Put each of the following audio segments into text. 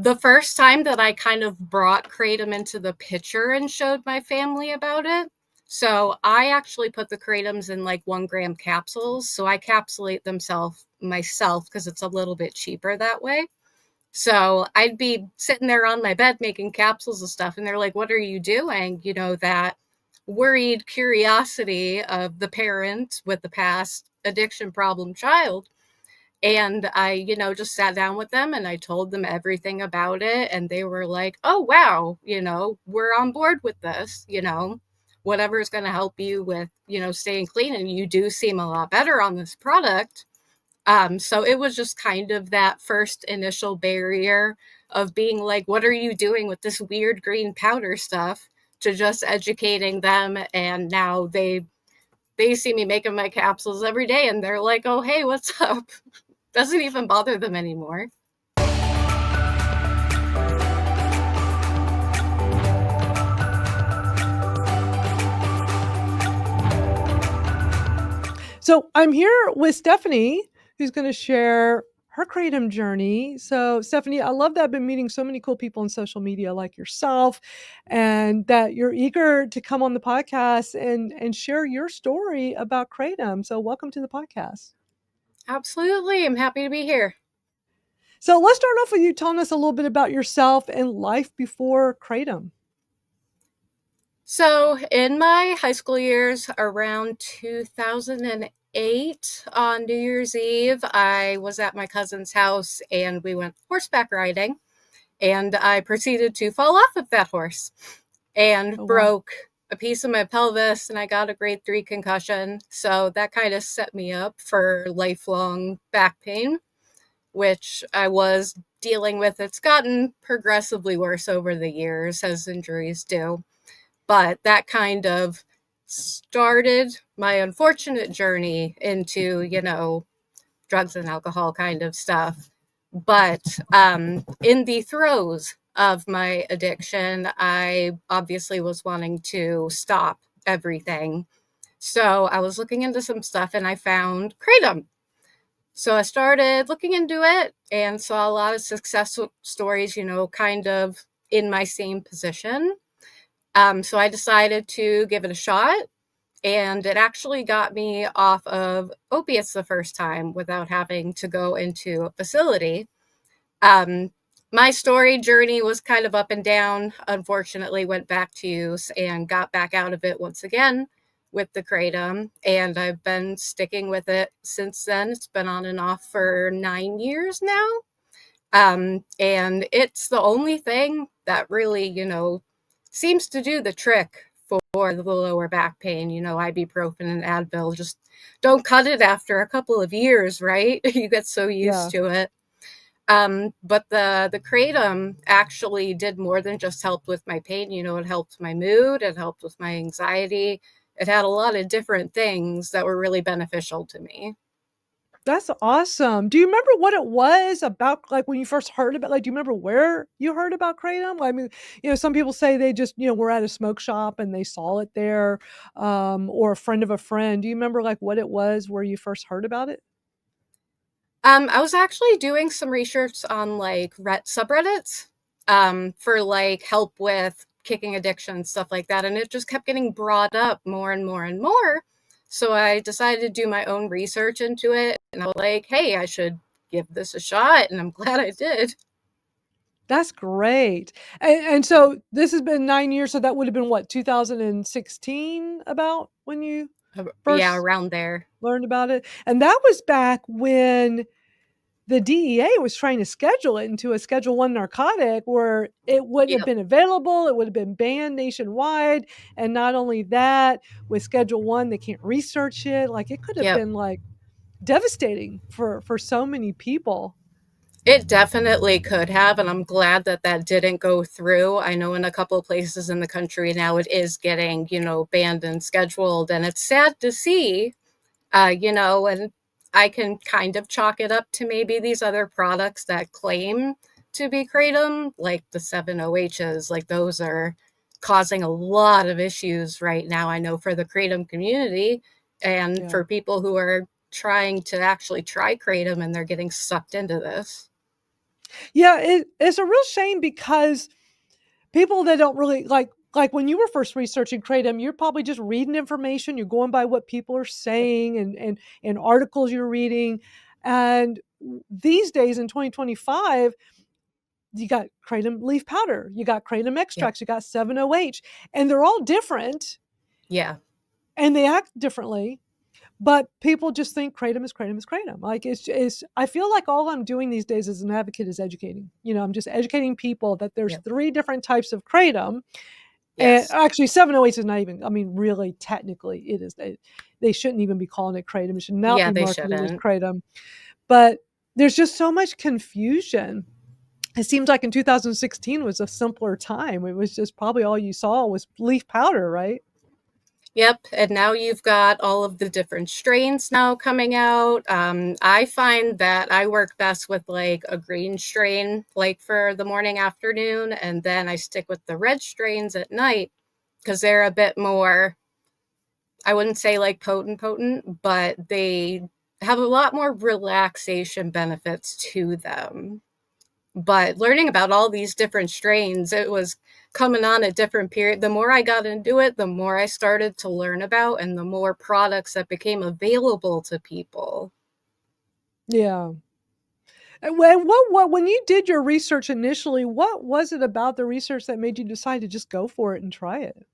The first time that I kind of brought Kratom into the picture and showed my family about it. So I actually put the Kratoms in like 1 gram capsules. So I capsulate them myself because it's a little bit cheaper that way. So I'd be sitting there on my bed making capsules and stuff, and they're like, "What are you doing?" That worried curiosity of the parent with the past addiction problem child. And I, just sat down with them and I told them everything about it. And they were like, "Oh, wow, we're on board with this, whatever is going to help you with, staying clean. And you do seem a lot better on this product." So it was just kind of that first initial barrier of being like, "What are you doing with this weird green powder stuff?" to just educating them. And now they see me making my capsules every day and they're like, "Oh, hey, what's up?" Doesn't even bother them anymore. So I'm here with Stephanie, who's going to share her Kratom journey. So, Stephanie, I love that I've been meeting so many cool people on social media like yourself, and that you're eager to come on the podcast and share your story about Kratom. So, welcome to the podcast. Absolutely. I'm happy to be here. So, let's start off with you telling us a little bit about yourself and life before Kratom. So, in my high school years, around 2008, on New Year's Eve, I was at my cousin's house and we went horseback riding. And I proceeded to fall off of that horse and Oh, wow. broke a piece of my pelvis, and I got a grade 3 concussion. So that kind of set me up for lifelong back pain, which I was dealing with. It's gotten progressively worse over the years, as injuries do. But that kind of started my unfortunate journey into, drugs and alcohol kind of stuff. But in the throes of my addiction, I obviously was wanting to stop everything. So I was looking into some stuff and I found Kratom. So I started looking into it and saw a lot of success stories, kind of in my same position. So I decided to give it a shot, and it actually got me off of opiates the first time without having to go into a facility. Um, my story journey was kind of up and down. Unfortunately, went back to use and got back out of it once again with the Kratom, and I've been sticking with it since then. It's been on and off for 9 years now. And it's the only thing that really, seems to do the trick for the lower back pain. Ibuprofen and Advil just don't cut it after a couple of years, right? You get so used Yeah. to it. But the Kratom actually did more than just help with my pain. It helped my mood, it helped with my anxiety. It had a lot of different things that were really beneficial to me. That's awesome. Do you remember what it was about, like, when you first heard about, like, do you remember where you heard about Kratom? I mean, some people say they just, were at a smoke shop and they saw it there, or a friend of a friend. Do you remember, like, what it was where you first heard about it? I was actually doing some research on like subreddits for like help with kicking addiction, stuff like that. And it just kept getting brought up more and more and more. So I decided to do my own research into it. And I was like, hey, I should give this a shot. And I'm glad I did. That's great. And so this has been 9 years, so that would have been what, 2016 about when you Yeah, first around there. learned about it? And that was back when the DEA was trying to schedule it into a Schedule I narcotic where it wouldn't have Yep. been available, it would have been banned nationwide, and not only that, with Schedule I, they can't research it, like, it could have Yep. been, like, devastating for so many people. It definitely could have, and I'm glad that that didn't go through. I know in a couple of places in the country now it is getting, banned and scheduled, and it's sad to see, and I can kind of chalk it up to maybe these other products that claim to be Kratom, like the 7-OHs, like those are causing a lot of issues right now, I know, for the Kratom community and Yeah. for people who are trying to actually try Kratom and they're getting sucked into this. Yeah, it's a real shame because people that don't really like when you were first researching kratom, you're probably just reading information, you're going by what people are Yep. saying and articles you're reading. And these days in 2025, you got kratom leaf powder, you got kratom Yep. extracts, you got 7-OH, and they're all different Yeah. and they act differently. But people just think kratom is kratom is kratom. Like it's I feel like all I'm doing these days as an advocate is educating. I'm just educating people that there's Yep. three different types of kratom. And Yes. actually 708 is not even, I mean, really technically it is. They shouldn't even be calling it kratom. It should not Yeah, be they marketed as shouldn't. kratom. But there's just so much confusion. It seems like in 2016 was a simpler time. It was just probably all you saw was leaf powder, right? Yep, and now you've got all of the different strains now coming out. I find that I work best with like a green strain, like for the morning, afternoon, and then I stick with the red strains at night because they're a bit more, I wouldn't say like potent, but they have a lot more relaxation benefits to them. But learning about all these different strains, it was coming on a different period. The more I got into it, the more I started to learn about and the more products that became available to people. Yeah. And what when you did your research initially, what was it about the research that made you decide to just go for it and try it?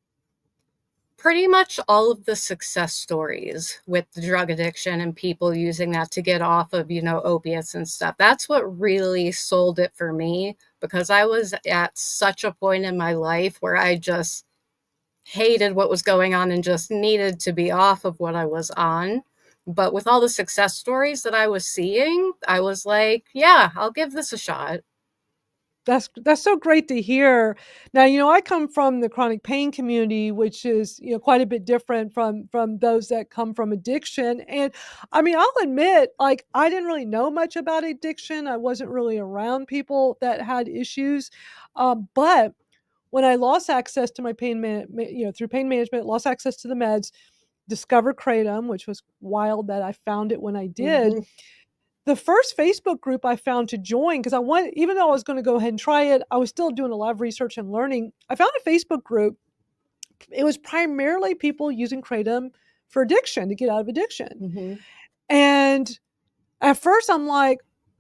Pretty much all of the success stories with the drug addiction and people using that to get off of, opiates and stuff. That's what really sold it for me because I was at such a point in my life where I just hated what was going on and just needed to be off of what I was on. But with all the success stories that I was seeing, I was like, yeah, I'll give this a shot. That's so great to hear. Now, I come from the chronic pain community, which is, quite a bit different from those that come from addiction. And I mean, I'll admit, like, I didn't really know much about addiction. I wasn't really around people that had issues. But when I lost access to my through pain management, lost access to the meds, discovered kratom, which was wild that I found it when I did. Mm-hmm. The first Facebook group I found to join, because I want, even though I was going to go ahead and try it, I was still doing a lot of research and learning. I found a Facebook group. It was primarily people using kratom for addiction, to get out of addiction. Mm-hmm. And at first, I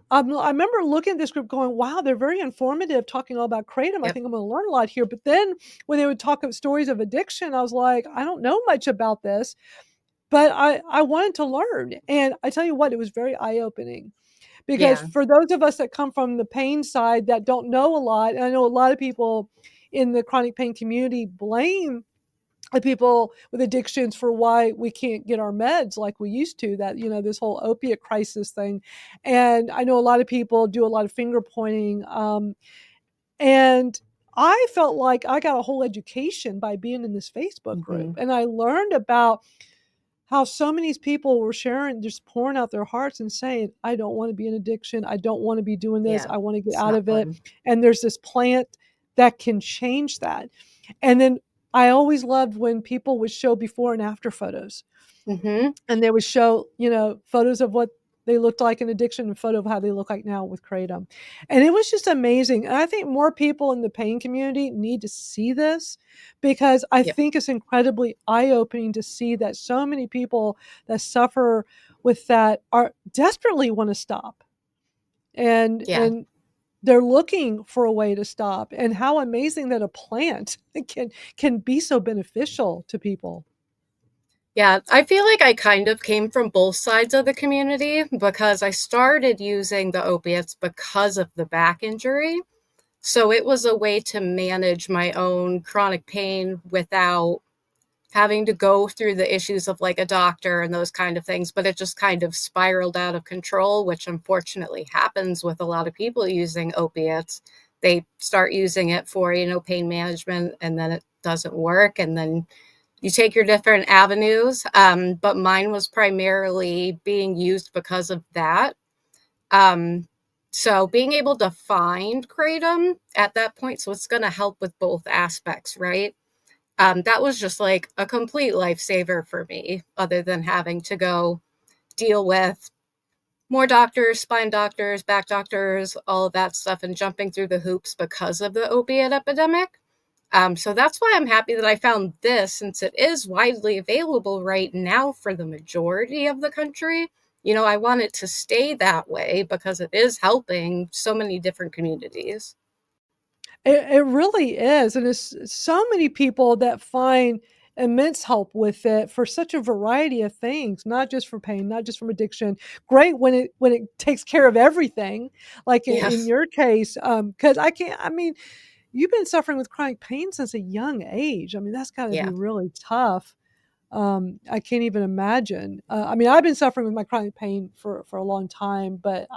remember looking at this group going, wow, they're very informative, talking all about kratom. I Yep. think I'm going to learn a lot here. But then when they would talk of stories of addiction, I was like, I don't know much about this, but I wanted to learn. And I tell you what, it was very eye opening. Because Yeah. for those of us that come from the pain side that don't know a lot, and I know a lot of people in the chronic pain community blame the people with addictions for why we can't get our meds like we used to, that, this whole opiate crisis thing. And I know a lot of people do a lot of finger pointing. And I felt like I got a whole education by being in this Facebook group. Mm-hmm. And I learned about how so many people were sharing, just pouring out their hearts and saying, I don't want to be in addiction. I don't want to be doing this. Yeah. I want to get It's out not of it. fun. And there's this plant that can change that. And then I always loved when people would show before and after photos, Mm-hmm. and they would show, photos of what they looked like in addiction and photo of how they look like now with kratom. And it was just amazing. And I think more people in the pain community need to see this, because I Yep. think it's incredibly eye-opening to see that so many people that suffer with that are desperately want to stop. And Yeah. and they're looking for a way to stop, and how amazing that a plant can be so beneficial to people. Yeah, I feel like I kind of came from both sides of the community because I started using the opiates because of the back injury. So it was a way to manage my own chronic pain without having to go through the issues of like a doctor and those kind of things. But it just kind of spiraled out of control, which unfortunately happens with a lot of people using opiates. They start using it for, pain management, and then it doesn't work. And then you take your different avenues. But mine was primarily being used because of that. Um, so being able to find kratom at that point, so it's going to help with both aspects, right? That was just like a complete lifesaver for me, other than having to go deal with more doctors, spine doctors, back doctors, all of that stuff, and jumping through the hoops because of the opiate epidemic. So that's why I'm happy that I found this, since it is widely available right now for the majority of the country. I want it to stay that way because it is helping so many different communities. It really is, and it's so many people that find immense help with it for such a variety of things, not just for pain, not just from addiction. Great when it takes care of everything, like in Yes. your case, because I can't. I mean, you've been suffering with chronic pain since a young age. I mean, that's got to be Yeah. really tough. I can't even imagine. I mean, I've been suffering with my chronic pain for a long time, but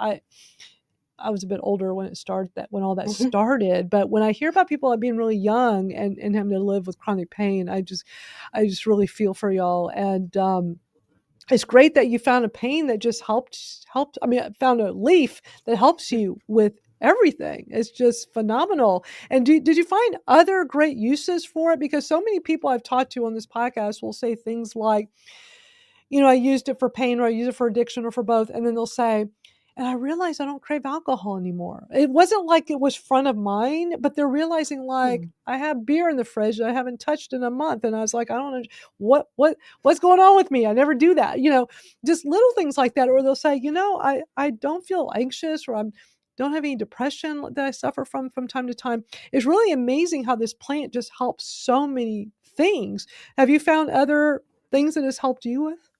I was a bit older when it started that when all that Hmm. started, but when I hear about people like being really young and having to live with chronic pain, I just really feel for y'all, and, it's great that you found a pain that just helped I mean, found a leaf that helps you with everything. It's just phenomenal, and did you find other great uses for it? Because so many people I've talked to on this podcast will say things like, I used it for pain or I use it for addiction or for both. And then they'll say, and I realized I don't crave alcohol anymore. It wasn't like it was front of mind, but they're realizing like I have beer in the fridge that I haven't touched in a month. And I was like, I don't know what's going on with me. I never do that. Just little things like that. Or they'll say, I don't feel anxious or I don't have any depression that I suffer from time to time. It's really amazing how this plant just helps so many things. Have you found other things it has helped you with?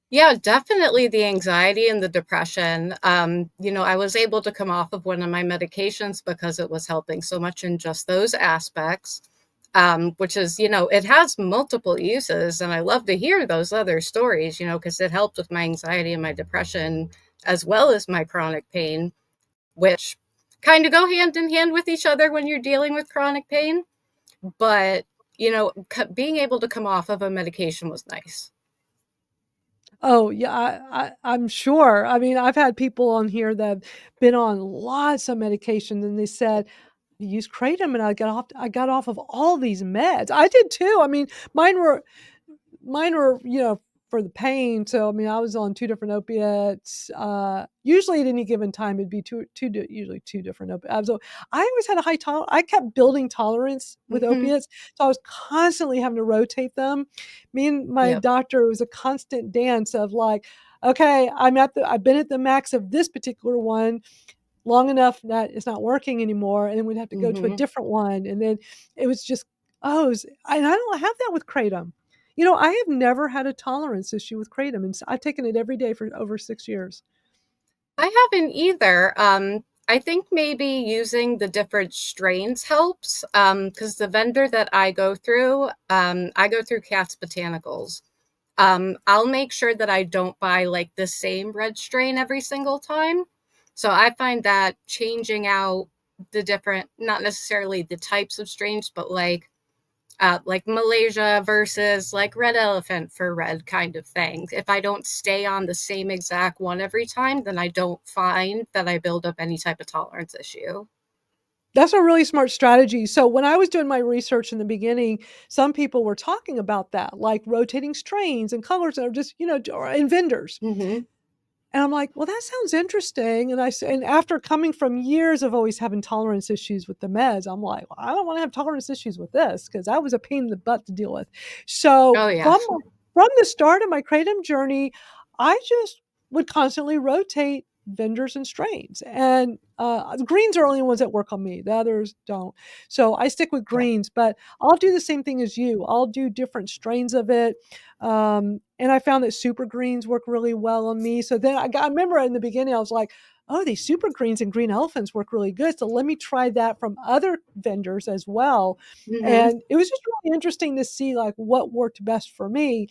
Yeah, definitely the anxiety and the depression. I was able to come off of one of my medications because it was helping so much in just those aspects, which is, it has multiple uses. And I love to hear those other stories, because it helped with my anxiety and my depression, as well as my chronic pain, which kind of go hand in hand with each other when you're dealing with chronic pain. But, being able to come off of a medication was nice. Oh, yeah, I'm sure. I mean, I've had people on here that have been on lots of medication, and they said, "I use Kratom, and I got off of all these meds." I did too. I mean, mine were, for the pain. So, I mean, I was on 2 different opiates. Usually at any given time, it'd be usually 2 different opiates. So I always had a high tolerance. I kept building tolerance with Hmm. opiates. So I was constantly having to rotate them. Me and my Yep. doctor, it was a constant dance of like, okay, I've been at the max of this particular one long enough that it's not working anymore, and then we'd have to go to a Hmm. different one, and then it was just and I don't have that with Kratom. I have never had a tolerance issue with Kratom, and I've taken it every day for over 6 years. I haven't either. I think maybe using the different strains helps, because the vendor that I go through Cat's Botanicals. I'll make sure that I don't buy like the same red strain every single time. So I find that changing out the different, not necessarily the types of strains, but like Malaysia versus like red elephant for red kind of thing. If I don't stay on the same exact one every time, then I don't find that I build up any type of tolerance issue. That's a really smart strategy. So when I was doing my research in the beginning, some people were talking about that, like rotating strains and colors, or just, and vendors. Hmm. And I'm like, "Well, that sounds interesting." And after coming from years of always having tolerance issues with the meds, I'm like, "Well, I don't wanna have tolerance issues with this because that was a pain in the butt to deal with." So, Oh, yeah. from the start of my kratom journey, I just would constantly rotate vendors and strains, and, the greens are only ones that work on me, the others don't. So, I stick with Yeah. greens, but I'll do the same thing as you. I'll do different strains of it. And I found that super greens work really well on me. So then I remember in the beginning, I was like, oh, these super greens and green elephants work really good. So let me try that from other vendors as well. Hmm. And it was just really interesting to see like what worked best for me.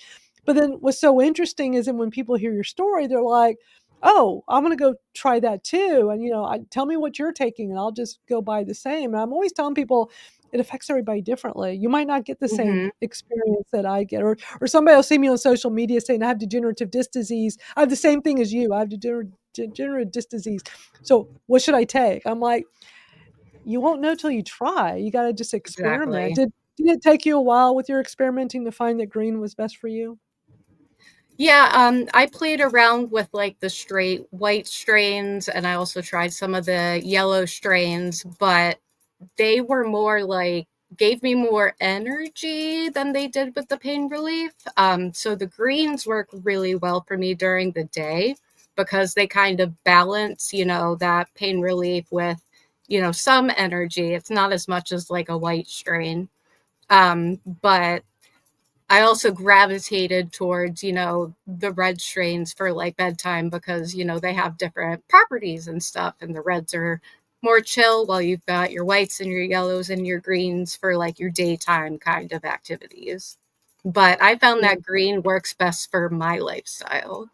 But then what's so interesting is that when people hear your story, they're like, oh, I'm going to go try that too. And, tell me what you're taking and I'll just go buy the same. And I'm always telling people it affects everybody differently. You might not get the same Hmm. experience that I get, or somebody will see me on social media saying I have degenerative disc disease. I have the same thing as you. I have degenerative disc disease. So what should I take? I'm like, you won't know till you try. You got to just experiment. Exactly. Did it take you a while with your experimenting to find that green was best for you? Yeah, I played around with like the straight white strains, and I also tried some of the yellow strains, but they were more like gave me more energy than they did with the pain relief. So the greens work really well for me during the day because they kind of balance, that pain relief with, some energy. It's not as much as like a white strain. But I also gravitated towards, the red strains for like bedtime because, they have different properties and stuff. And the reds are more chill while you've got your whites and your yellows and your greens for like your daytime kind of activities. But I found that green works best for my lifestyle.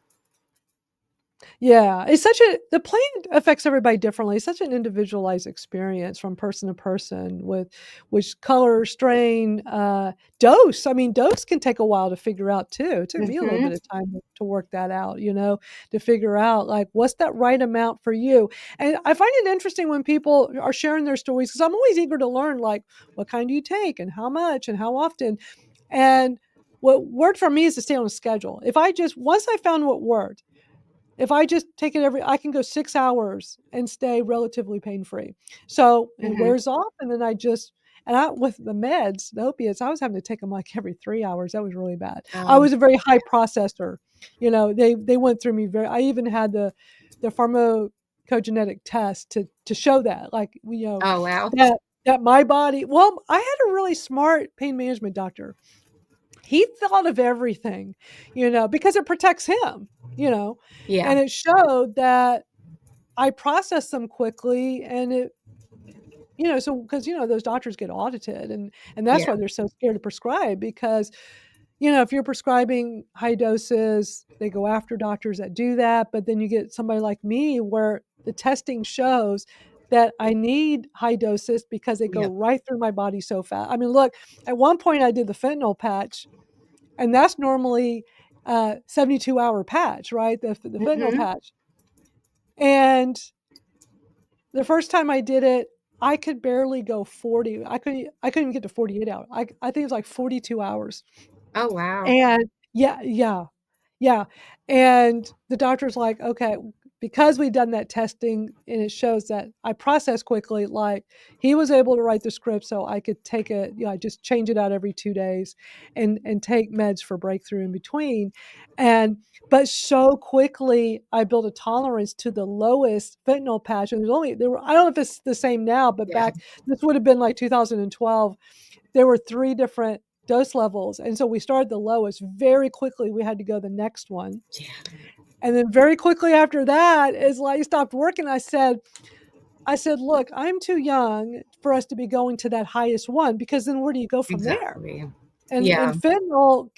Yeah, it's such a the plane affects everybody differently. It's such an individualized experience from person to person with which color, strain, dose. I mean, dose can take a while to figure out too. It took me a little Hmm. bit of time to work that out, to figure out like what's that right amount for you. And I find it interesting when people are sharing their stories because I'm always eager to learn like what kind do you take and how much and how often. And what worked for me is to stay on a schedule. If I just once I found what worked, if I just take it I can go 6 hours and stay relatively pain-free. So, it Hmm. wears off, and then I just and I with the meds, the opiates, I was having to take them, like, every 3 hours, that was really bad. I Um, was a very high processor, they went through me very I even had the pharmacogenetic test to show that, like, oh, wow. that my body well, I had a really smart pain management doctor. He thought of everything, because it protects him, you know, Yeah. and it showed that I processed them quickly and so because, those doctors get audited and that's Yeah. why they're so scared to prescribe because, if you're prescribing high doses, they go after doctors that do that, but then you get somebody like me where the testing shows that I need high doses because they go Yep. right through my body so fast. I mean, look, at one point I did the fentanyl patch and that's normally 72-hour patch, right? The fentanyl Hmm. patch. And the first time I did it, I could barely go 40. I couldn't even get to 48 hours. I think it was like 42 hours. Oh, wow. And yeah, yeah. Yeah, and the doctor's like, "Okay, because we've done that testing and it shows that I process quickly," like, he was able to write the script so I could take it I just change it out every 2 days and take meds for breakthrough in between, and but so quickly, I built a tolerance to the lowest fentanyl patch, and there were I don't know if it's the same now, but Yeah. back this would have been like 2012, there were 3 different dose levels, and so we started the lowest. Very quickly, we had to go the next one, Yeah. and then very quickly after that, is like stopped working. I said, "Look, I'm too young for us to be going to that highest one because then where do you go from there?" Exactly. And Yeah. fentanyl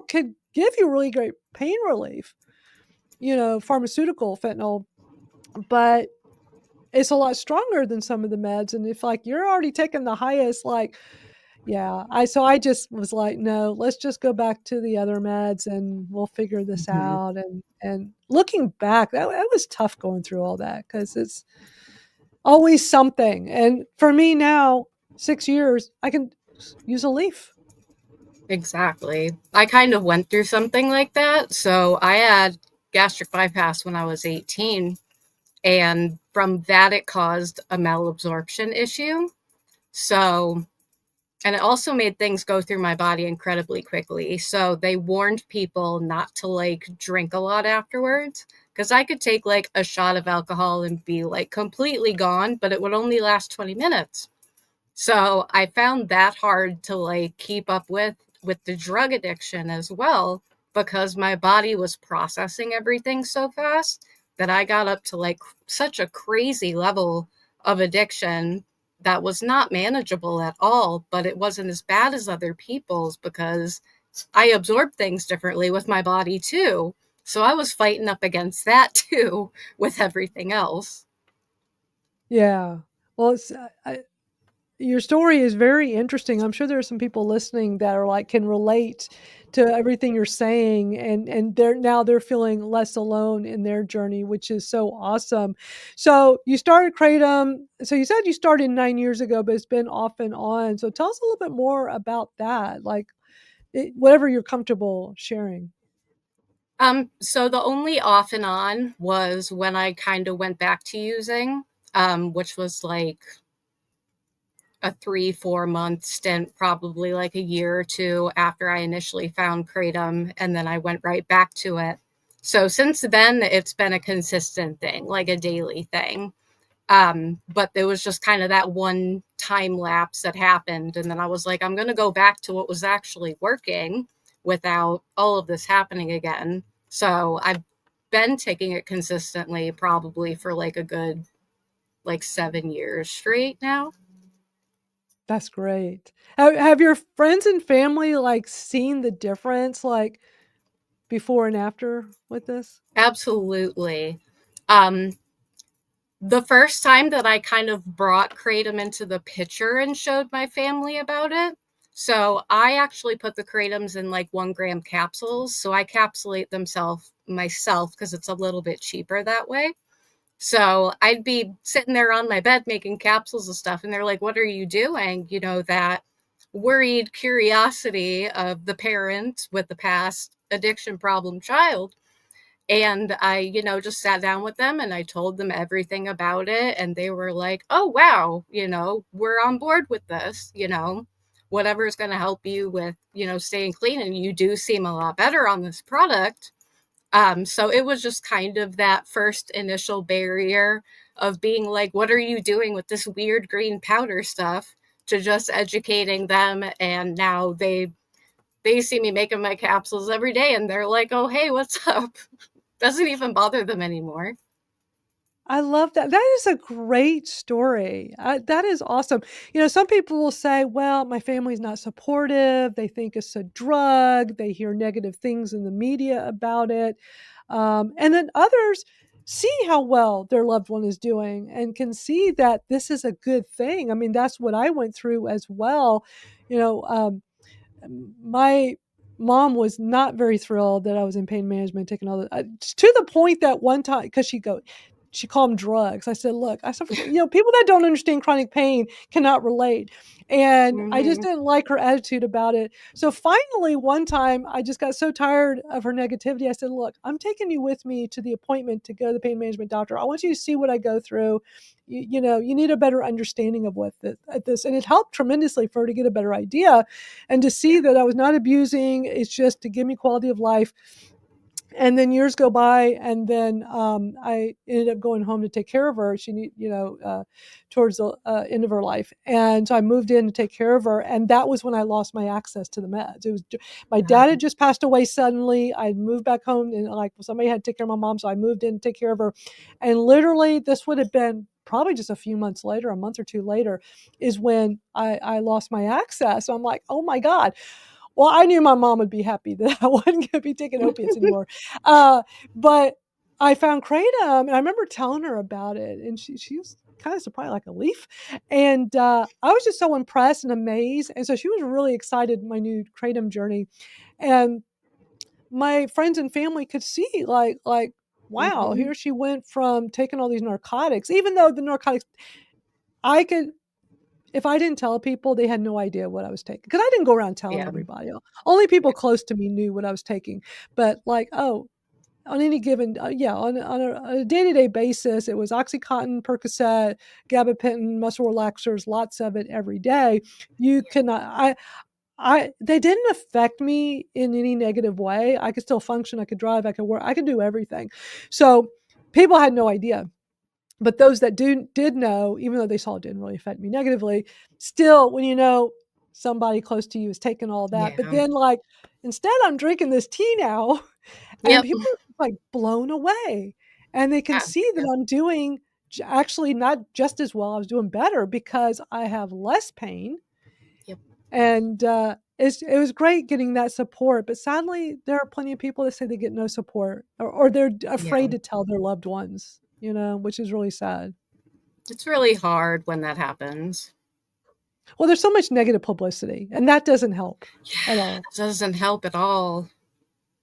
could give you really great pain relief, pharmaceutical fentanyl, but it's a lot stronger than some of the meds, and if, like, you're already taking the highest, like yeah, I just was like, "No, let's just go back to the other meds and we'll figure this Hmm. out," and looking back, that was tough going through all that because it's always something, and for me now, 6 years, I can use a leaf. Exactly. I kind of went through something like that. So I had gastric bypass when I was 18. And from that, it caused a malabsorption issue. So, and it also made things go through my body incredibly quickly. So they warned people not to like drink a lot afterwards. Because I could take like a shot of alcohol and be like completely gone, but it would only last 20 minutes. So I found that hard to like keep up with the drug addiction as well because my body was processing everything so fast that I got up to like such a crazy level of addiction that was not manageable at all, but it wasn't as bad as other people's because I absorb things differently with my body too. So I was fighting up against that too with everything else. Yeah. Well, it's your story is very interesting. I'm sure there are some people listening that are like can relate to everything you're saying and they're feeling less alone in their journey, which is so awesome. So you started Kratom. So you said you started 9 years ago, but it's been off and on. So tell us a little bit more about that. Like whatever you're comfortable sharing. So the only off and on was when I kind of went back to using, which was like a 3 4 month stint, probably like a year or two after I initially found Kratom, and then I went right back to it. So since then, it's been a consistent thing, like a daily thing. But there was just kind of that one time lapse that happened, and then I was like, I'm going to go back to what was actually working without all of this happening again. So I've been taking it consistently, probably for like a good like 7 years straight now. That's great. Have your friends and family, like, seen the difference, like, before and after with this? Absolutely. Um, the first time that I kind of brought Kratom into the picture and showed my family about it. So I actually put the Kratoms in like 1 gram capsules. So I capsulate them myself because it's a little bit cheaper that way. So I'd be sitting there on my bed making capsules of stuff, and they're like, "What are you doing?" You know, that worried curiosity of the parent with the past addiction problem child. And I, just sat down with them and I told them everything about it. And they were like, oh, wow, we're on board with this, whatever is going to help you with, staying clean. And you do seem a lot better on this product. So it was just kind of that first initial barrier of being like, what are you doing with this weird green powder stuff? To just educating them. And now they see me making my capsules every day and they're like, oh, hey, what's up? Doesn't even bother them anymore. I love that. That is a great story. That is awesome. Some people will say, well, my family's not supportive. They think it's a drug. They hear negative things in the media about it. And then others see how well their loved one is doing and can see that this is a good thing. I mean, that's what I went through as well. You know, my mom was not very thrilled that I was in pain management, taking all the to the point that one time, because she called them drugs. I said, "Look," I said, people that don't understand chronic pain cannot relate." And I just Hmm. didn't like her attitude about it. So finally, one time, I just got so tired of her negativity. I said, "Look, I'm taking you with me to the appointment to go to the pain management doctor. I want you to see what I go through. You need a better understanding of what this." And it helped tremendously for her to get a better idea and to see Yeah. that I was not abusing. It's just to give me quality of life. And then years go by, and then I ended up going home to take care of her. She need, towards the end of her life, and so I moved in to take care of her. And that was when I lost my access to the meds. It was my dad had just passed away suddenly. I moved back home, and like somebody had to take care of my mom, so I moved in to take care of her. And literally, this would have been probably just a few months later, a month or two later, is when I lost my access. So I'm like, oh my god. Well, I knew my mom would be happy that I wasn't gonna be taking opiates anymore. Uh, but I found kratom, and I remember telling her about it, and she was kinda surprised like a leaf, and, I was just so impressed and amazed, and so she was really excited my new kratom journey, and my friends and family could see, like, wow, Hmm. here she went from taking all these narcotics, even though the narcotics I could if I didn't tell people, they had no idea what I was taking because I didn't go around telling Yeah. everybody. Only people Yeah. close to me knew what I was taking. But like, oh, on any given, yeah, on a day-to-day basis, it was OxyContin, Percocet, gabapentin, muscle relaxers, lots of it every day. You cannot, they didn't affect me in any negative way. I could still function. I could drive. I could work. I could do everything. So people had no idea. But those that did know, even though they saw it didn't really affect me negatively, still, when you know somebody close to you is taking all that, but Yeah. then, like, instead I'm drinking this tea now, and Yep. people are, like, blown away, and they can Yeah. see that Yep. I'm doing actually not just as well, I was doing better because I have less pain, Yep. and, it was great getting that support, but sadly, there are plenty of people that say they get no support or they're Yeah. afraid to tell their loved ones, which is really sad. It's really hard when that happens. Well, there's so much negative publicity, and that doesn't help at Yeah. all. It doesn't help at all.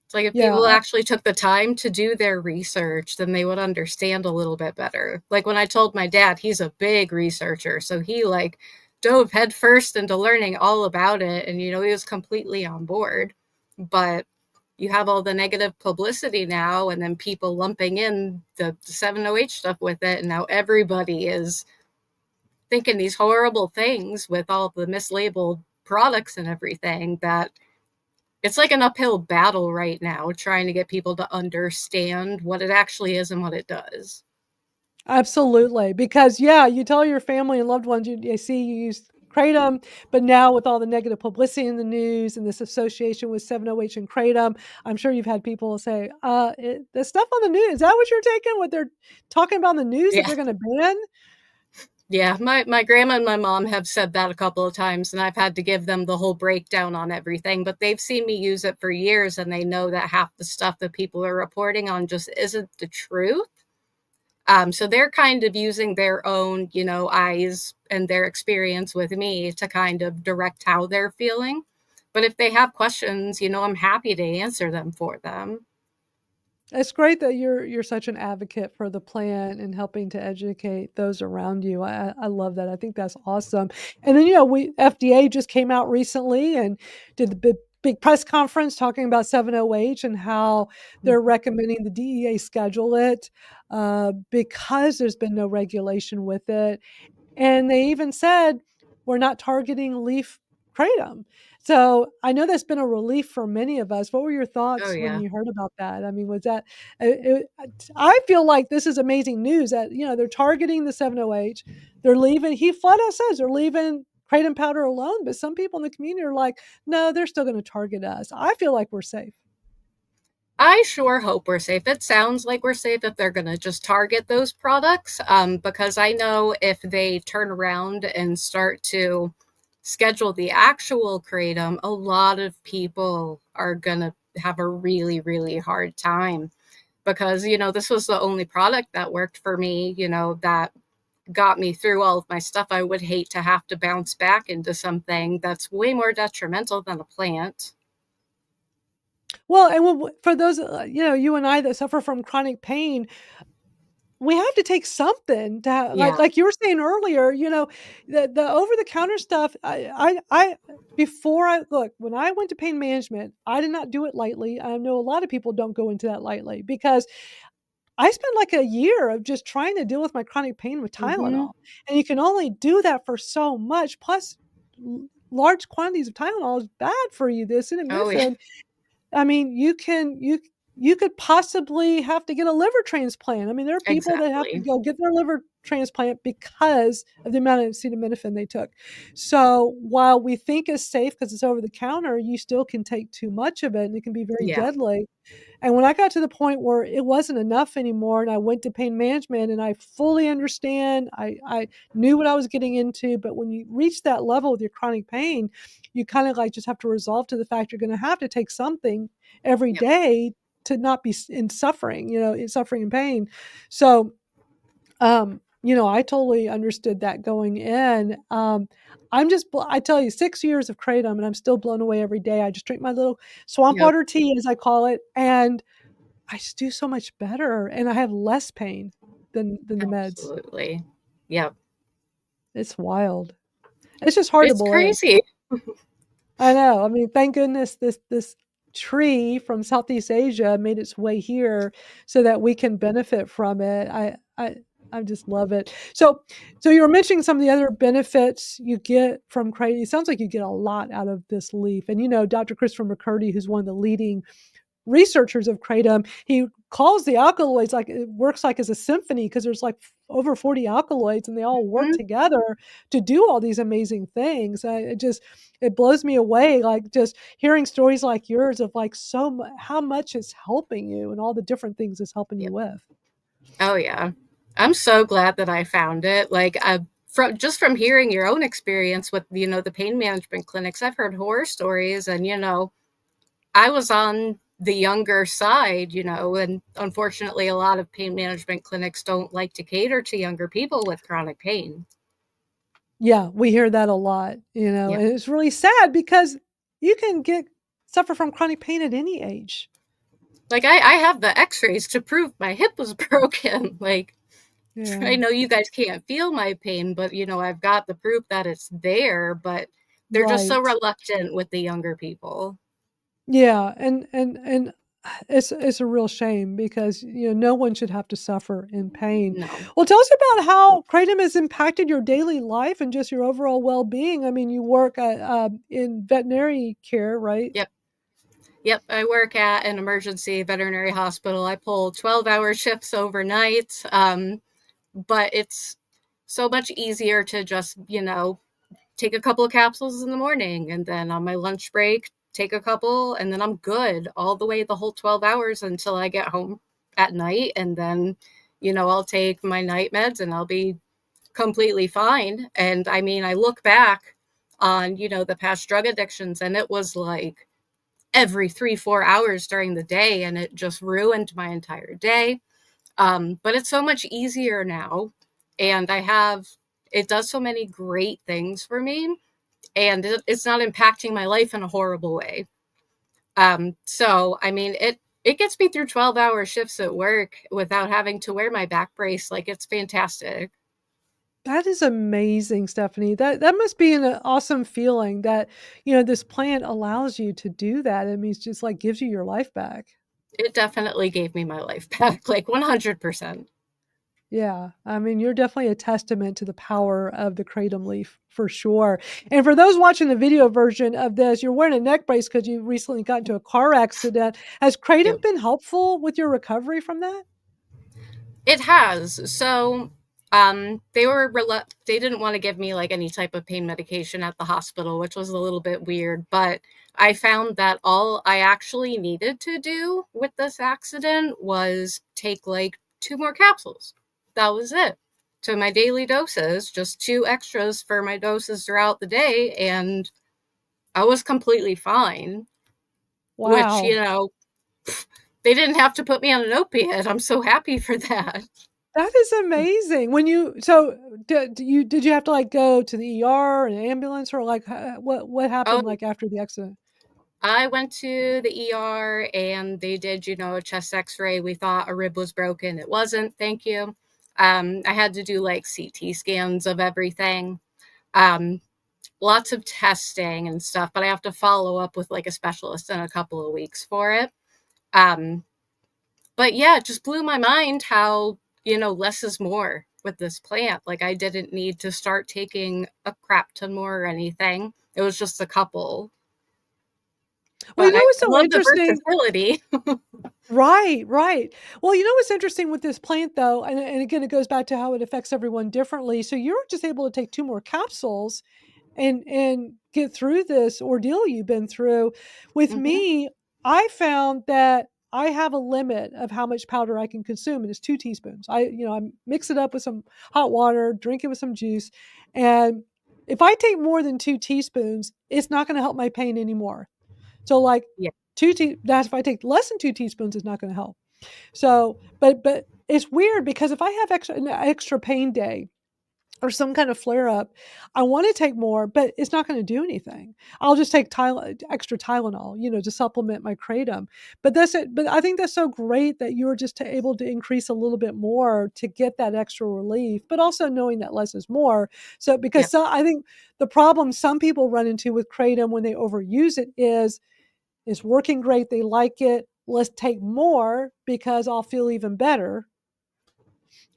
It's like if Yeah, people actually took the time to do their research, then they would understand a little bit better. Like when I told my dad, he's a big researcher, so he like dove headfirst into learning all about it and he was completely on board. But you have all the negative publicity now, and then people lumping in the 7-OH stuff with it, and now everybody is thinking these horrible things with all the mislabeled products and everything, that it's like an uphill battle right now trying to get people to understand what it actually is and what it does. Absolutely, because, yeah, you tell your family and loved ones, they see you use kratom, but now with all the negative publicity in the news and this association with 7-OH and kratom, I'm sure you've had people say, the stuff on the news, is that what you're taking? What they're talking about in the news that Yeah. they're gonna ban?" Yeah, my grandma and my mom have said that a couple of times, and I've had to give them the whole breakdown on everything, but they've seen me use it for years, and they know that half the stuff that people are reporting on just isn't the truth. So they're kind of using their own, eyes and their experience with me to kind of direct how they're feeling. But if they have questions, I'm happy to answer them for them. It's great that you're such an advocate for the plant and helping to educate those around you. I love that. I think that's awesome. And then, we FDA just came out recently and did the big press conference talking about 7-OH and how they're Mhm. recommending the DEA schedule it, because there's been no regulation with it. And they even said, "We're not targeting leaf kratom." So, I know that's been a relief for many of us. What were your Oh, thoughts when yeah. you heard about that? I mean, was that I feel like this is amazing news that, they're targeting the 7-OH. They're leaving he flat out says they're leaving kratom powder alone, but some people in the community are like, "No, they're still gonna target us." I feel like we're safe. I sure hope we're safe. It sounds like we're safe if they're going to just target those products, because I know if they turn around and start to schedule the actual kratom, a lot of people are going to have a really, really hard time because, this was the only product that worked for me, that got me through all of my stuff. I would hate to have to bounce back into something that's way more detrimental than a plant. Well, and for those, you and I that suffer from chronic pain, we have to take something to Yeah. like you were saying earlier, the over the counter stuff, I before I look, when I went to pain management, I did not do it lightly. I know a lot of people don't go into that lightly because I spent like a year of just trying to deal with my chronic pain with Hmm. Tylenol, and you can only do that for so much, plus large quantities of Tylenol is bad for you, the Oh, yeah. acetaminophen. I mean, you could possibly have to get a liver transplant. I mean, there are people that have to Exactly. go get their liver transplant because of the amount of acetaminophen they took. So, while we think it's safe because it's over the counter, you still can take too much of it, and it can be very Yeah. deadly. And when I got to the point where it wasn't enough anymore and I went to pain management and I fully understand, I knew what I was getting into, but when you reach that level with your chronic pain, you kind of like just have to resolve to the fact you're going to have to take something every Yep. day to not be in suffering, in suffering and pain. So, I totally understood that going in. I tell you, 6 years of kratom, and I'm still blown away every day. I just drink my little swamp Yep. water tea, as I call it, and I just do so much better, and I have less pain than the meds. Absolutely. Yep. It's wild. It's just hard to It's believe. crazy. I know. I mean, thank goodness this tree from Southeast Asia made its way here so that we can benefit from it. I just love it. So you were mentioning some of the other benefits you get from kratom. It sounds like you get a lot out of this leaf. And Dr. Christopher McCurdy, who's one of the leading researchers of kratom, he calls the alkaloids like it works like as a symphony because there's like over 40 alkaloids and they all work Mhm. together to do all these amazing things. It blows me away, like just hearing stories like yours of like how much it's helping you and all the different things it's helping you Yep. with. Oh, yeah. I'm so glad that I found it. Like, from hearing your own experience with, the pain management clinics, I've heard horror stories, and, I was on the younger side, and unfortunately, a lot of pain management clinics don't like to cater to younger people with chronic pain. Yeah, we hear that a lot, Yep. and it's really sad because you can get suffer from chronic pain at any age. Like, I have the x-rays to prove my hip was broken. Like, Yeah, I know you guys can't feel my pain, but I've got the proof that it's there, but they're just so right. reluctant with the younger people. Yeah, and it's a real shame because, no one should have to suffer in pain. No. Well, tell us about how kratom has impacted your daily life and just your overall well-being. I mean, you work at, in veterinary care, right? Yep. Yep. I work at an emergency veterinary hospital. I pull 12-hour shifts overnight. But it's so much easier to just, take a couple of capsules in the morning and then on my lunch break, take a couple, and then I'm good all the way the whole 12 hours until I get home at night. And then, I'll take my night meds and I'll be completely fine. And I mean, I look back on, the past drug addictions, and it was like every 3, 4 hours during the day, and it just ruined my entire day. But it's so much easier now. And it does so many great things for me, and it's not impacting my life in a horrible way. So I mean, it gets me through 12-hour shifts at work without having to wear my back brace. Like, it's fantastic. That is amazing, Stephanie. That must be an awesome feeling that, this plant allows you to do that. I mean, it's just like gives you your life back. It definitely gave me my life back, like 100%. Yeah, I mean, you're definitely a testament to the power of the kratom leaf for sure. And for those watching the video version of this, you're wearing a neck brace because you recently got into a car accident. Has kratom Yep. been helpful with your recovery from that? It has. So, they didn't want to give me like any type of pain medication at the hospital, which was a little bit weird, but I found that all I actually needed to do with this accident was take like 2 more capsules. That was it. So my daily doses, just 2 extras for my doses throughout the day, and I was completely fine, which, Wow. they didn't have to put me on an opiate. I'm so happy for that. That is amazing. When you so did you have to like go to the ER, an ambulance, or like what happened Oh, like after the accident? I went to the ER and they did, a chest x-ray. We thought a rib was broken. It wasn't, thank you. I had to do like CT scans of everything. Um, Lots of testing and stuff, but I have to follow up with like a specialist in a couple of weeks for it. Um, but yeah, it just blew my mind how, less is more with this plant. Like, I didn't need to start taking a crap ton more or anything. It was just a couple. Well, But I what's so love the interesting. versatility. Right, right. Well, what's interesting with this plant though, and again, it goes back to how it affects everyone differently. So you're just able to take 2 more capsules and get through this ordeal you've been through. With Hmm. me, I found that I have a limit of how much powder I can consume, and it's 2 teaspoons. I mix it up with some hot water, drink it with some juice, and if I take more than 2 teaspoons, it's not gonna help my pain anymore. So, like, Yeah. that's if I take less than 2 teaspoons, it's not gonna help. So, but it's weird because if I have an extra pain day or some kind of flare up, I want to take more, but it's not going to do anything. I'll just take extra Tylenol, to supplement my kratom. But that's it. But I think that's so great that you're just able to increase a little bit more to get that extra relief, but also knowing that less is more. So because Yep. I think the problem some people run into with kratom when they overuse it is it's working great, they like it. Let's take more because I'll feel even better.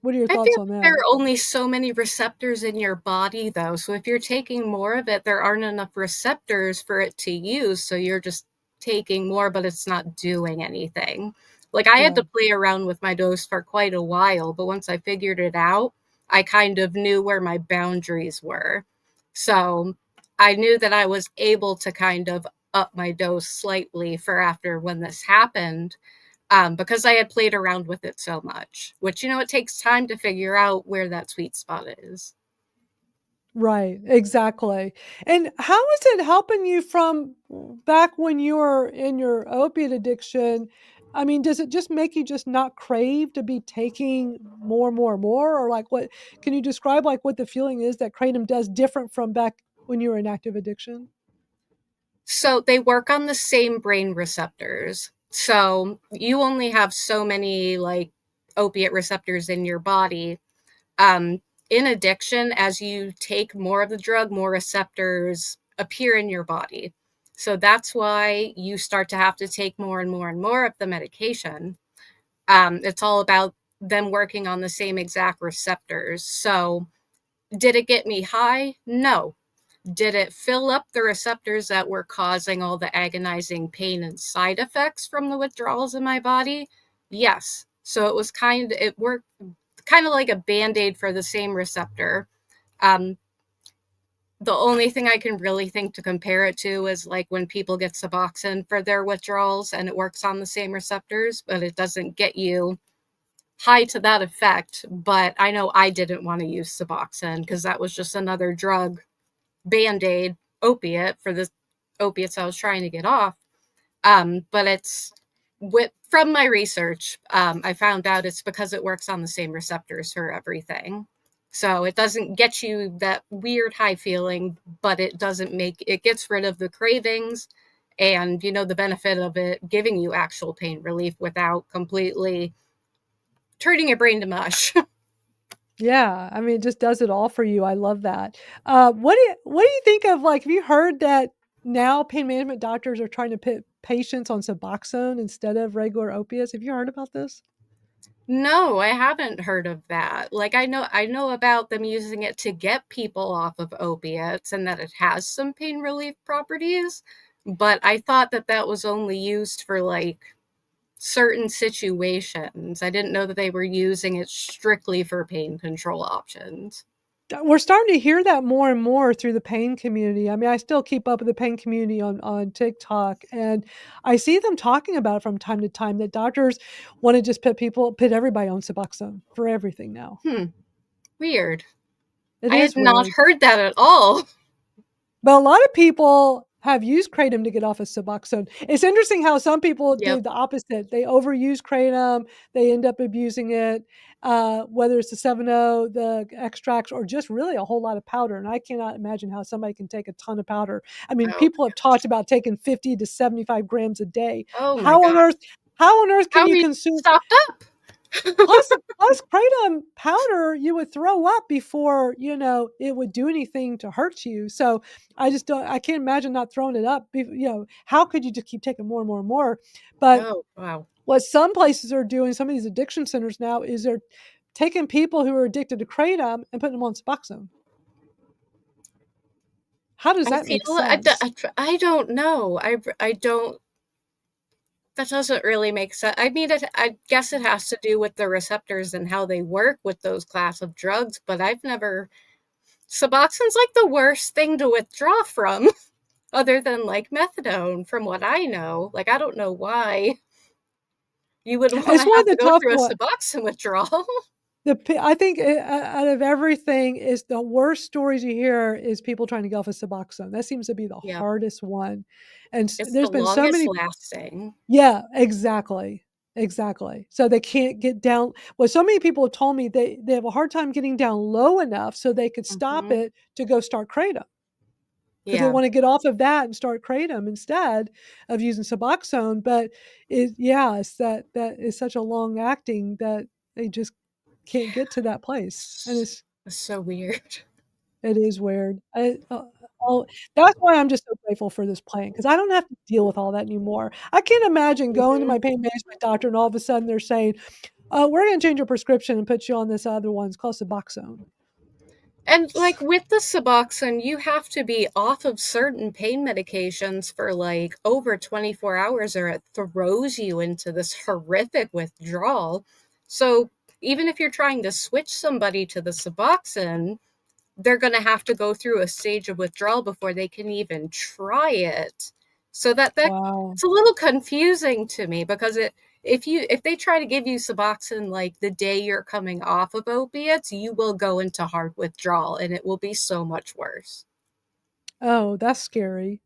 What are your I thoughts feel on like there that? are only so many receptors in your body, though. So if you're taking more of it, there aren't enough receptors for it to use. So you're just taking more, but it's not doing anything. Like, I had Yeah. to play around with my dose for quite a while, but once I figured it out, I kind of knew where my boundaries were. So I knew that I was able to kind of up my dose slightly for after when this happened, because I had played around with it so much, which, it takes time to figure out where that sweet spot is. Right, exactly. And how is it helping you from back when you were in your opiate addiction? I mean, does it just make you just not crave to be taking more, more, more? Or like what can you describe like what the feeling is that kratom does different from back when you were in active addiction? So they work on the same brain receptors. So you only have so many like opiate receptors in your body. In addiction, as you take more of the drug, more receptors appear in your body. So that's why you start to have to take more and more and more of the medication. It's all about them working on the same exact receptors. So, did it get me high? No. Did it fill up the receptors that were causing all the agonizing pain and side effects from the withdrawals in my body? Yes. So it worked kind of like a band aid for the same receptor. Um, the only thing I can really think to compare it to is like when people get Suboxone for their withdrawals and it works on the same receptors, but it doesn't get you high to that effect. But I know I didn't want to use Suboxone because that was just another drug, band aid, opiate for the opiates I was trying to get off. But it's from my research, I found out it's because it works on the same receptors for everything. So it doesn't get you that weird high feeling, but it gets rid of the cravings and, the benefit of it giving you actual pain relief without completely turning your brain to mush. Yeah, I mean, it just does it all for you. I love that. What do you think of, like, have you heard that now pain management doctors are trying to put patients on Suboxone instead of regular opiates? Have you heard about this? No, I haven't heard of that. Like I know about them using it to get people off of opiates and that it has some pain relief properties, but I thought that that was only used for like certain situations. I didn't know that they were using it strictly for pain control options. We're starting to hear that more and more through the pain community. I mean, I still keep up with the pain community on TikTok, and I see them talking about it from time to time that doctors want to just put everybody on Suboxone for everything now. Hmm, weird. It I had is not weird. heard that at all. But a lot of people have used kratom to get off of Suboxone. It's interesting how some people do Yep. the opposite. They overuse kratom, they end up abusing it, whether it's the 7-O, the extracts, or just really a whole lot of powder, and I cannot imagine how somebody can take a ton of powder. I mean, Oh people have my gosh. talked about taking 50 to 75 grams a day. Oh my How on god. earth how on earth can How you many consume stopped up? plus kratom powder you would throw up before, it would do anything to hurt you. So I can't imagine not throwing it up. How could you just keep taking more and more and more? But Oh, wow. what some places are doing, some of these addiction centers now, is they're taking people who are addicted to kratom and putting them on Suboxone. How does I that feel make sense? I don't know. I don't that doesn't really make sense. I mean, I guess it has to do with the receptors and how they work with those class of drugs, but I've never. Suboxone's like the worst thing to withdraw from, other than like methadone, from what I know. Like, I don't know why you would want It's to one of have the to go tough through a ones. Suboxone withdrawal. I think out of everything, is the worst stories you hear is people trying to get off of Suboxone. That seems to be the Yep. hardest one, and It's the there's been so longest many. lasting. Yeah, exactly, exactly. So they can't get down. Well, so many people have told me they have a hard time getting down low enough so they could stop Hmm. it to go start kratom because they Yeah. want to get off of that and start kratom instead of using Suboxone. But it's that is such a long acting that they just can't get to that place, and It's so weird. it is weird. Oh, that's why I'm just so grateful for this plan because I don't have to deal with all that anymore. I can't imagine going to Hmm. my pain management doctor and all of a sudden they're saying, we're gonna change your prescription and put you on this other one. It's called Suboxone. And like with the Suboxone, you have to be off of certain pain medications for like over 24 hours or it throws you into this horrific withdrawal. So even if you're trying to switch somebody to the Suboxone, they're going to have to go through a stage of withdrawal before they can even try it. So that Wow. it's a little confusing to me because if they try to give you Suboxone like the day you're coming off of opiates, you will go into hard withdrawal and it will be so much worse. Oh, that's scary.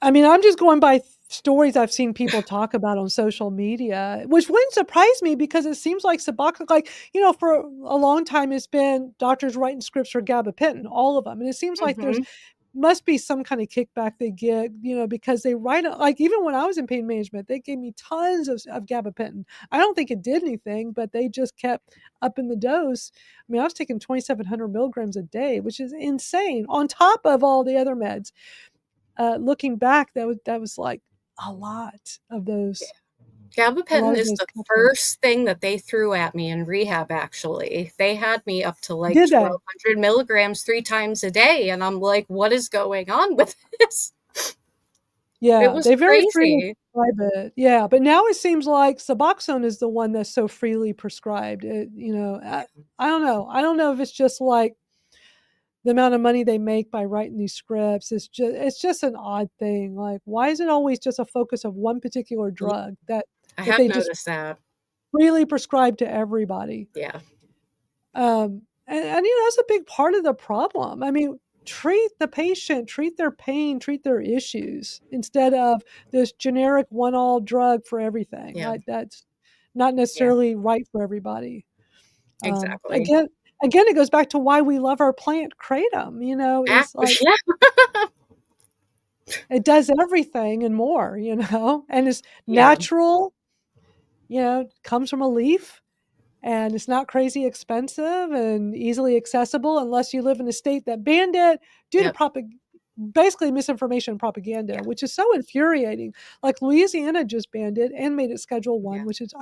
I mean, I'm just going by stories I've seen people talk about on social media, which wouldn't surprise me because it seems like Suboxone, like, for a long time, it's been doctors writing scripts for gabapentin, all of them. And it seems like there's Hmm. must be some kind of kickback they get, because they write it. Like even when I was in pain management, they gave me tons of gabapentin. I don't think it did anything, but they just kept up in the dose. I mean, I was taking 2,700 milligrams a day, which is insane on top of all the other meds. looking back, that was like a lot of Yeah. those, a lot Gabapentin of is those the capsules. first thing that they threw at me in rehab, actually. They had me up to like Did they? 1,200 milligrams 3 times a day. And I'm like, what is going on with this? It Yeah, was they very freely crazy. prescribe it. Yeah, but now it seems like Suboxone is the one that's so freely prescribed. I don't know. I don't know if it's just like the amount of money they make by writing these scripts. It's just an odd thing. Like, why is it always just a focus of one particular Yeah, drug that I that have they just noticed that. freely prescribe to everybody? Yeah. And that's a big part of the problem. I mean, treat the patient, treat their pain, treat their issues instead of this generic one-all drug for everything. Yeah. Like that's not Yeah. necessarily right for everybody. Um, Exactly. again, again, it goes back to why we love our plant kratom. It's like Yeah. it does everything and more. And it's Yeah. natural. Comes from a leaf and it's not crazy expensive and easily accessible unless you live in a state that banned it due to Yep. basically misinformation and propaganda, Yeah. which is so infuriating. Like Louisiana just banned it and made it Schedule One, Yeah. which is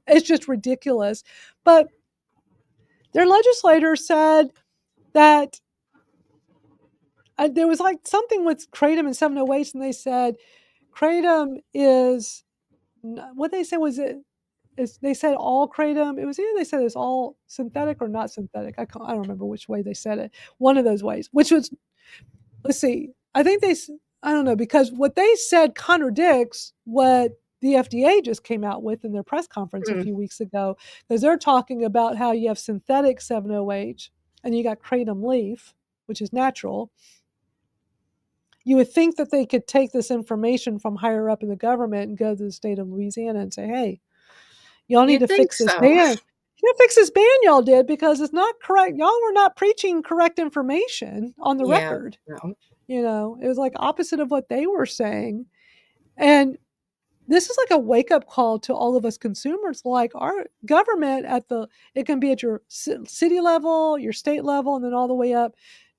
it's just ridiculous. But their legislator said that there was like something with kratom and 708s, and they said kratom is what they said was it they said all kratom. It was either they said it's all synthetic or not synthetic. I don't remember which way they said it. One of those ways, which was, let's see, I think I don't know, because what they said contradicts what the FDA just came out with in their press conference a Mm. few weeks ago, because they're talking about how you have synthetic 7-OH and you got kratom leaf, which is natural. You would think that they could take this information from higher up in the government and go to the state of Louisiana and say, hey, y'all need You'd to think fix this so. ban. You fix this ban y'all did because it's not correct. Y'all were not preaching correct information on the Yeah. record. No. It was like opposite of what they were saying. And this is like a wake up call to all of us consumers. Like our government it can be at your city level, your state level, and then all the way up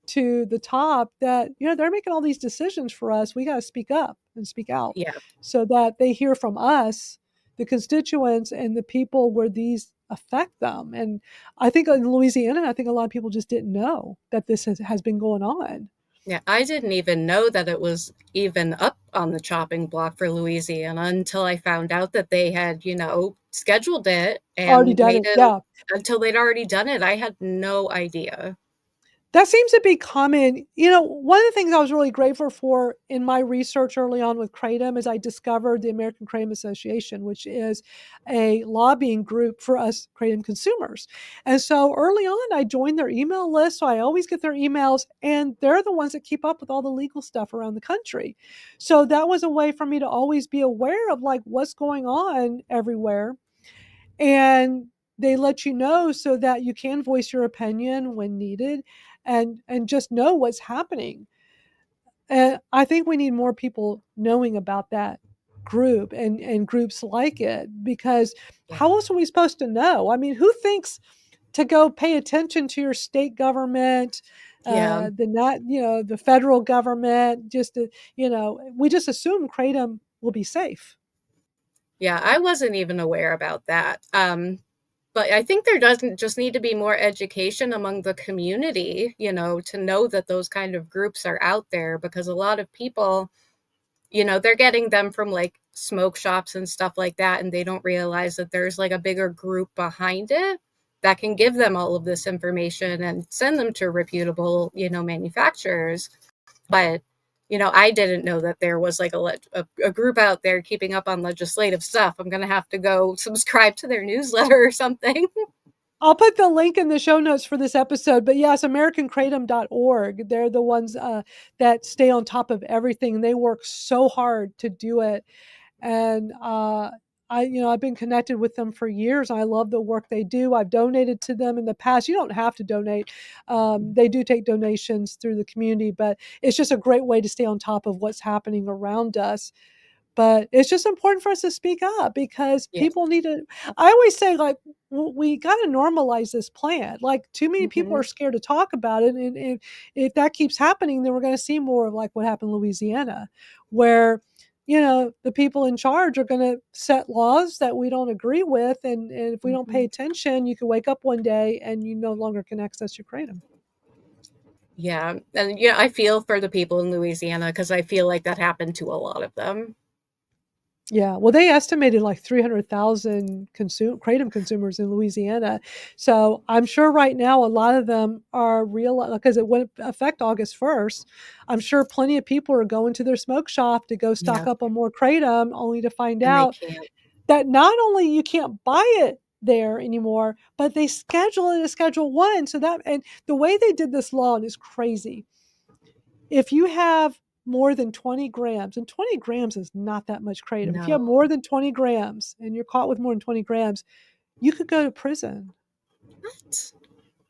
to the top that, they're making all these decisions for us. We got to speak up and speak out Yeah. so that they hear from us, the constituents and the people where these affect them. And I think in Louisiana, I think a lot of people just didn't know that this has been going on. Yeah. I didn't even know that it was even up on the chopping block for Louisiana until I found out that they had, scheduled it Already and done made it. it Yeah. until they'd already done it. I had no idea. That seems to be common. One of the things I was really grateful for in my research early on with Kratom is I discovered the American Kratom Association, which is a lobbying group for us Kratom consumers. And so early on, I joined their email list. So I always get their emails, and they're the ones that keep up with all the legal stuff around the country. So that was a way for me to always be aware of like what's going on everywhere. And they let you know so that you can voice your opinion when needed and just know what's happening. And I think we need more people knowing about that group and groups like it, because Yeah. how else are we supposed to know? I mean, who thinks to go pay attention to your state government, Yeah. the federal government, we just assume kratom will be safe. Yeah. I wasn't even aware about that. But I think there doesn't just need to be more education among the community, to know that those kind of groups are out there, because a lot of people, they're getting them from like smoke shops and stuff like that, and they don't realize that there's like a bigger group behind it that can give them all of this information and send them to reputable, manufacturers. But, I didn't know that there was like a group out there keeping up on legislative stuff. I'm going to have to go subscribe to their newsletter or something. I'll put the link in the show notes for this episode. But yes, AmericanKratom.org. They're the ones that stay on top of everything. And they work so hard to do it. And I've been connected with them for years. I love the work they do. I've donated to them in the past. You don't have to donate. They do take donations through the community, but it's just a great way to stay on top of what's happening around us. But it's just important for us to speak up because Yeah. people need to. I always say, like, we got to normalize this plant. Like, too many people are Hmm. scared to talk about it, and if that keeps happening, then we're going to see more of like what happened in Louisiana, where the people in charge are going to set laws that we don't agree with, and if we don't pay Hmm. attention, you can wake up one day and you no longer can access your kratom. Yeah, and I feel for the people in Louisiana because I feel like that happened to a lot of them. Yeah, well, they estimated like 300,000 kratom consumers in Louisiana. So I'm sure right now a lot of them are real because it went effect August 1st. I'm sure plenty of people are going to their smoke shop to go stock Yeah, up on more kratom, only to find and they out can't. that not only you can't buy it there anymore, but they schedule it as Schedule 1. So that, and the way they did this law is crazy. If you have more than 20 grams, and 20 grams is not that much kratom. If you have No. more than 20 grams and you're caught with more than 20 grams, you could go to prison. What?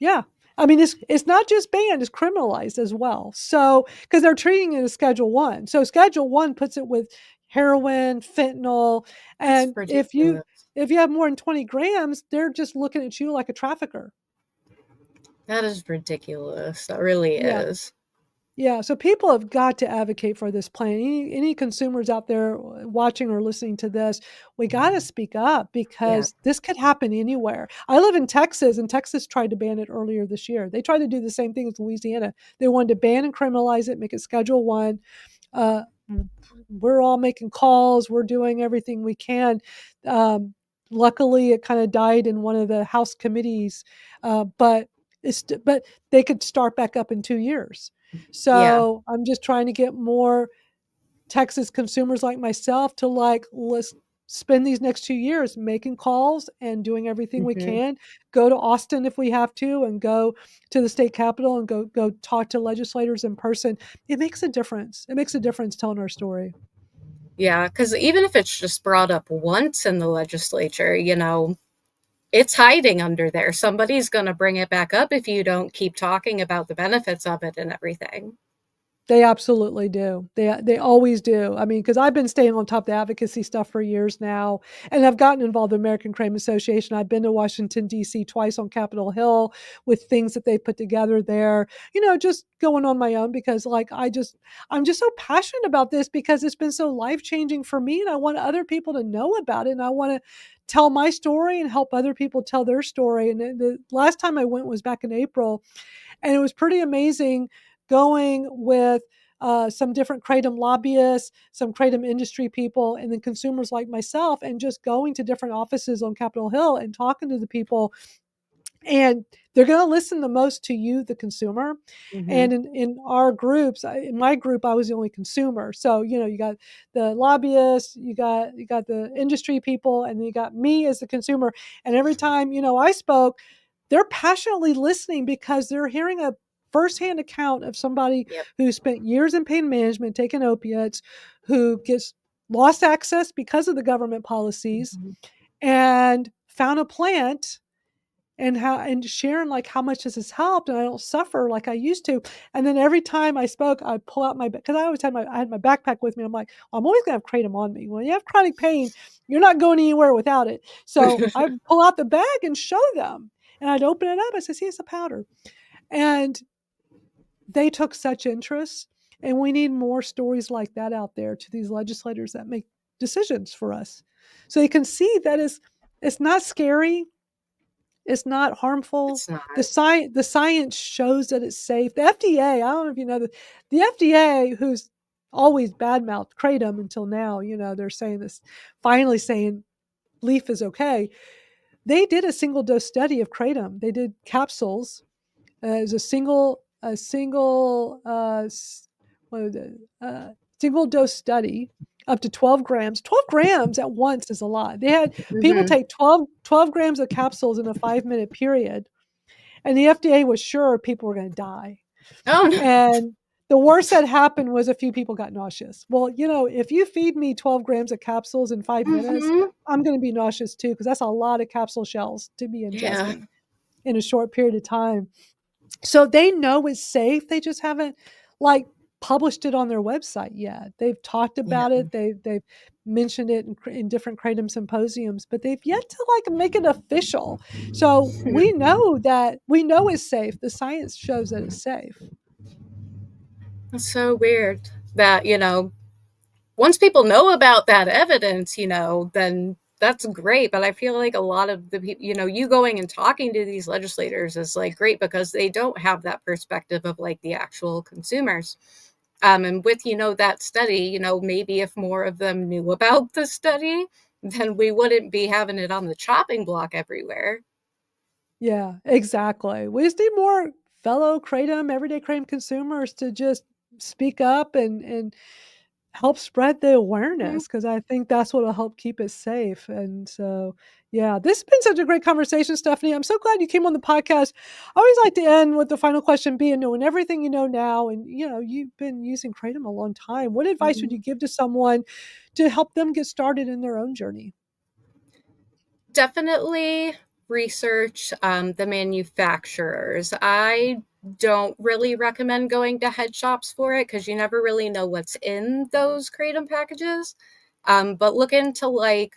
Yeah. I mean, it's not just banned, it's criminalized as well. So, because they're treating it as Schedule 1. So, Schedule 1 puts it with heroin, fentanyl. That's And ridiculous. if you have more than 20 grams, they're just looking at you like a trafficker. That is ridiculous. That really Yeah. is. Yeah, so people have got to advocate for this plan. Any consumers out there watching or listening to this, we got to speak up Yeah. because this could happen anywhere. I live in Texas, and Texas tried to ban it earlier this year. They tried to do the same thing as Louisiana. They wanted to ban and criminalize it, make it Schedule 1. Uh, we're all making calls. We're doing everything we can. Um, Luckily, it kind of died in one of the House committees, but but they could start back up in 2 years. Yeah. So I'm just trying to get more Texas consumers like myself to like let's spend these next 2 years making calls and doing everything we Hmm. can. Go to Austin if we have to, and go to the state capitol and go talk to legislators in person. It makes a difference. It makes a difference telling our story. Yeah, because even if it's just brought up once in the legislature, it's hiding under there. Somebody's going to bring it back up if you don't keep talking about the benefits of it and everything. They absolutely do. They always do. I mean, because I've been staying on top of the advocacy stuff for years now, and I've gotten involved in the American Crime Association. I've been to Washington D.C. twice on Capitol Hill with things that they put together there. Just going on my own because, like, I'm just so passionate about this because it's been so life changing for me, and I want other people to know about it, and I want to tell my story and help other people tell their story. And the last time I went was back in April, and it was pretty amazing going with some different kratom lobbyists, some kratom industry people, and then consumers like myself, and just going to different offices on Capitol Hill and talking to the people. And they're going to listen the most to you, the consumer. Hmm. And in our groups, in my group, I was the only consumer. So you got the lobbyists, you got the industry people, and then you got me as the consumer. And every time I spoke, they're passionately listening because they're hearing a firsthand account of somebody Yep. who spent years in pain management taking opiates, who gets lost access because of the government policies, Hmm. and found a plant, and sharing like how much this has helped, and I don't suffer like I used to. And then every time I spoke, I'd pull out because I had my backpack with me. I'm like, well, I'm always gonna have kratom on me. When you have chronic pain, you're not going anywhere without it. So I pull out the bag and show them, and I'd open it up. I said, see, it's a powder. And they took such interest, and we need more stories like that out there to these legislators that make decisions for us, so they can see that it's not scary, it's not harmful. It's not. The science shows that it's safe. The FDA, I don't know if you know, the FDA, who's always badmouthed kratom until now, they're saying this, finally saying leaf is okay. They did a single dose study of kratom. They did capsules. It was what was it? Single dose study up to 12 grams. 12 grams at once is a lot. They had people Hmm. take 12 grams of capsules in a 5-minute period, and the FDA was sure people were going to die. Oh no. And the worst that happened was a few people got nauseous. Well, if you feed me 12 grams of capsules in 5 minutes, Hmm. I'm going to be nauseous too, because that's a lot of capsule shells to be Yeah. ingesting in a short period of time. So they know it's safe. They just haven't, like, published it on their website yet. They've talked Yeah. about it. They've mentioned it in different kratom symposiums, but they've yet to like make it official. So we know it's safe. The science shows that it's safe. It's so weird that, once people know about that evidence, then that's great. But I feel like a lot of the people, you going and talking to these legislators is like great because they don't have that perspective of like the actual consumers. And with, that study, maybe if more of them knew about the study, then we wouldn't be having it on the chopping block everywhere. Yeah, exactly. We just need more fellow kratom, everyday kratom consumers to just speak up and help spread the Mm, awareness because I think that's what'll help keep it safe. And so, yeah, this has been such a great conversation, Stephanie. I'm so glad you came on the podcast. I always like to end with the final question being knowing everything you know now, and you've been using kratom a long time. What advice would you mhm. give to someone to help them get started in their own journey? Definitely research the manufacturers. I don't really recommend going to head shops for it because you never really know what's in those kratom packages. But look into like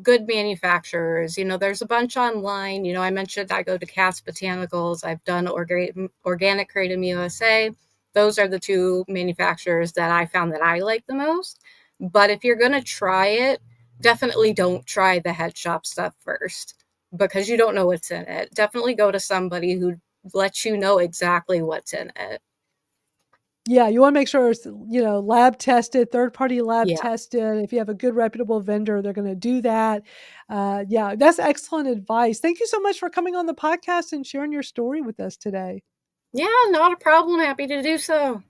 good manufacturers. There's a bunch online. I mentioned I go to Cass Botanicals. I've done Organic Kratom USA. Those are the two manufacturers that I found that I like the most. But if you're going to try it, definitely don't try the head shop stuff first because you don't know what's in it. Definitely go to somebody who lets you know exactly what's in it. Yeah, you wanna make sure it's, lab tested, third-party lab Yeah. tested. If you have a good reputable vendor, they're gonna do that. Yeah, that's excellent advice. Thank you so much for coming on the podcast and sharing your story with us today. Yeah, not a problem. Happy to do so.